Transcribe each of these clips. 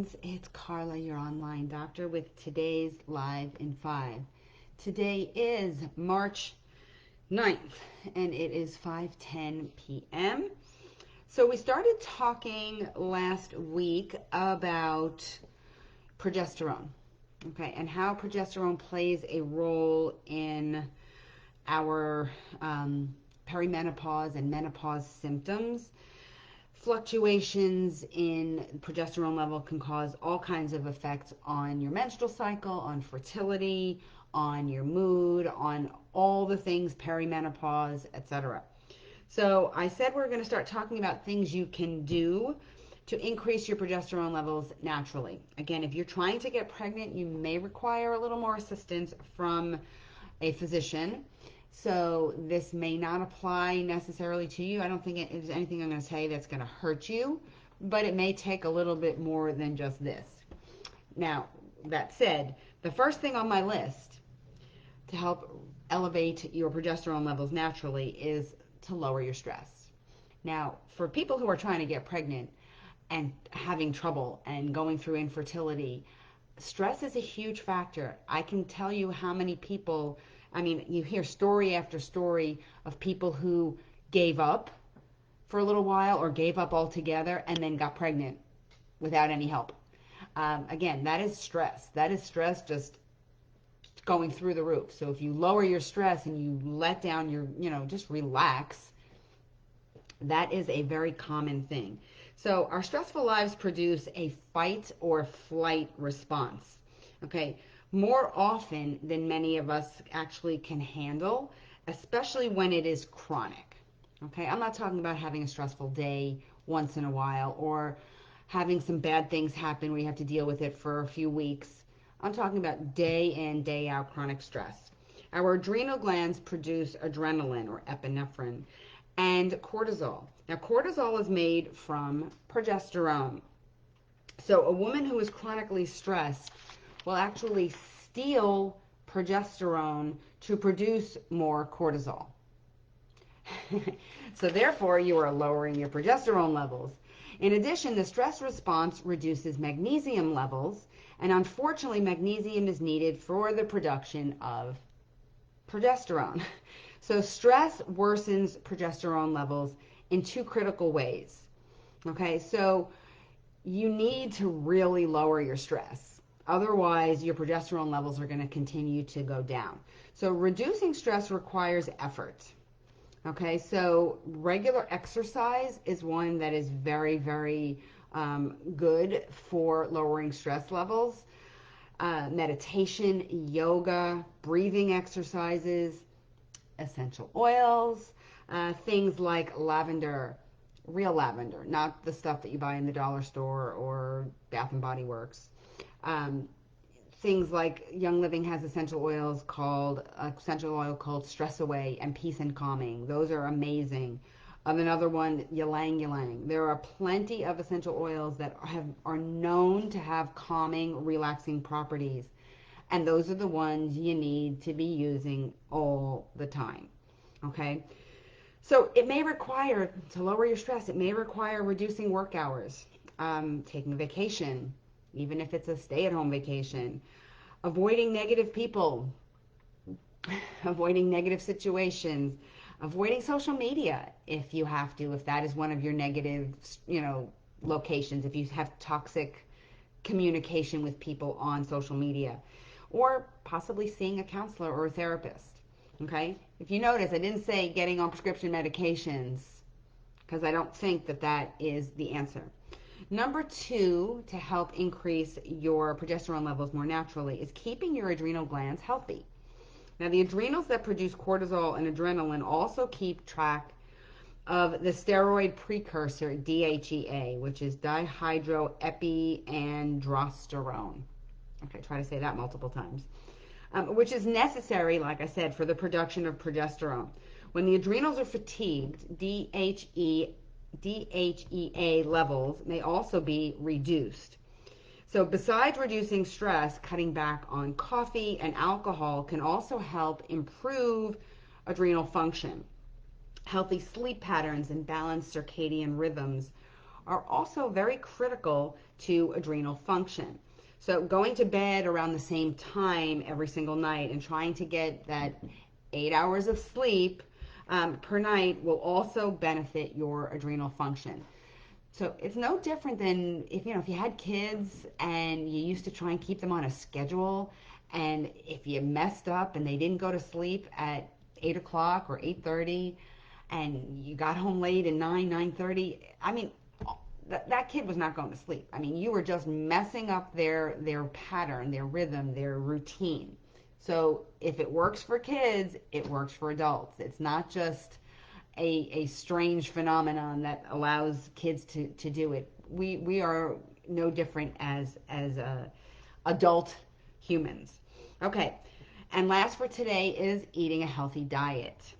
friends, it's Carla, your online doctor, with today's Live in 5. Today is March 9th, and it is 5:10 p.m. So we started talking last week about progesterone, okay, and how progesterone plays a role in our perimenopause and menopause symptoms. Fluctuations in progesterone level can cause all kinds of effects on your menstrual cycle, on fertility, on your mood, on all the things perimenopause, etc. So I said we're going to start talking about things you can do to increase your progesterone levels naturally. Again, if you're trying to get pregnant, you may require a little more assistance from a physician. So this may not apply necessarily to you. I don't think there's anything I'm going to say that's going to hurt you, but it may take a little bit more than just this. Now, that said, the first thing on my list to help elevate your progesterone levels naturally is to lower your stress. Now, for people who are trying to get pregnant and having trouble and going through infertility, stress is a huge factor. I can tell you how many people, you hear story after story of people who gave up for a little while or gave up altogether and then got pregnant without any help. Again, that is stress. That is stress just going through the roof. So if you lower your stress and you let down your, just relax, that is a very common thing. So our stressful lives produce a fight or flight response, okay, more often than many of us actually can handle, especially when it is chronic, okay? I'm not talking about having a stressful day once in a while or having some bad things happen where you have to deal with it for a few weeks. I'm talking about day in, day out chronic stress. Our adrenal glands produce adrenaline or epinephrine and cortisol. Now, cortisol is made from progesterone. So a woman who is chronically stressed will actually steal progesterone to produce more cortisol. So therefore, you are lowering your progesterone levels. In addition, the stress response reduces magnesium levels, and unfortunately, magnesium is needed for the production of progesterone. So stress worsens progesterone levels in two critical ways. Okay, so you need to really lower your stress. Otherwise, your progesterone levels are going to continue to go down. So reducing stress requires effort. Okay, so regular exercise is one that is very, very good for lowering stress levels. Meditation, yoga, breathing exercises, essential oils, things like lavender, real lavender, not the stuff that you buy in the dollar store or Bath and Body Works. Things like Young Living has essential oil called Stress Away and Peace and Calming. Those are amazing. Another one, ylang ylang. There are plenty of essential oils that are known to have calming, relaxing properties. And those are the ones you need to be using all the time. Okay? So it may require, to lower your stress, it may require reducing work hours, taking a vacation, even if it's a stay-at-home vacation, avoiding negative people, avoiding negative situations, avoiding social media if you have to, if that is one of your negative, locations, if you have toxic communication with people on social media, or possibly seeing a counselor or a therapist. Okay? If you notice, I didn't say getting on prescription medications because I don't think that is the answer. Number 2, to help increase your progesterone levels more naturally, is keeping your adrenal glands healthy. Now, the adrenals that produce cortisol and adrenaline also keep track of the steroid precursor DHEA, which is dihydroepiandrosterone. Okay, try to say that multiple times. Which is necessary, like I said, for the production of progesterone. When the adrenals are fatigued, DHEA levels may also be reduced. So besides reducing stress, cutting back on coffee and alcohol can also help improve adrenal function. Healthy sleep patterns and balanced circadian rhythms are also very critical to adrenal function. So going to bed around the same time every single night and trying to get that 8 hours of sleep per night will also benefit your adrenal function. So it's no different than if you had kids and you used to try and keep them on a schedule, and if you messed up and they didn't go to sleep at 8 o'clock or 8:30, and you got home late at 9:30. I mean, that kid was not going to sleep. I mean, you were just messing up their pattern, their rhythm, their routine. So if it works for kids, it works for adults. It's not just a strange phenomenon that allows kids to do it. We are no different as adult humans. Okay, and last for today is eating a healthy diet.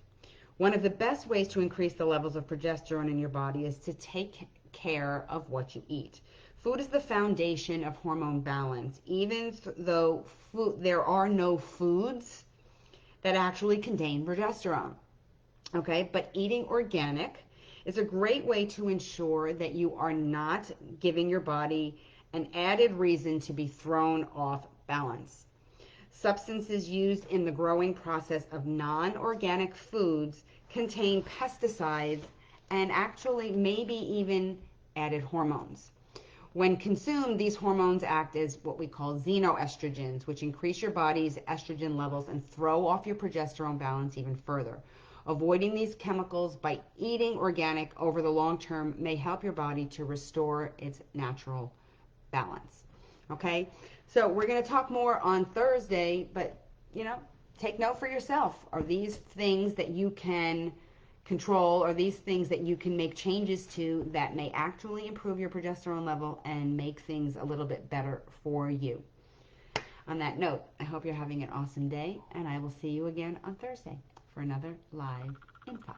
One of the best ways to increase the levels of progesterone in your body is to take care of what you eat. Food is the foundation of hormone balance. Even though there are no foods that actually contain progesterone. Okay, but eating organic is a great way to ensure that you are not giving your body an added reason to be thrown off balance. Substances used in the growing process of non-organic foods contain pesticides and actually maybe even added hormones. When consumed, these hormones act as what we call xenoestrogens, which increase your body's estrogen levels and throw off your progesterone balance even further. Avoiding these chemicals by eating organic over the long term may help your body to restore its natural balance. Okay, so we're going to talk more on Thursday, but take note for yourself. Are these things that you can control? Are these things that you can make changes to that may actually improve your progesterone level and make things a little bit better for you? On that note, I hope you're having an awesome day, and I will see you again on Thursday for another Live in 5.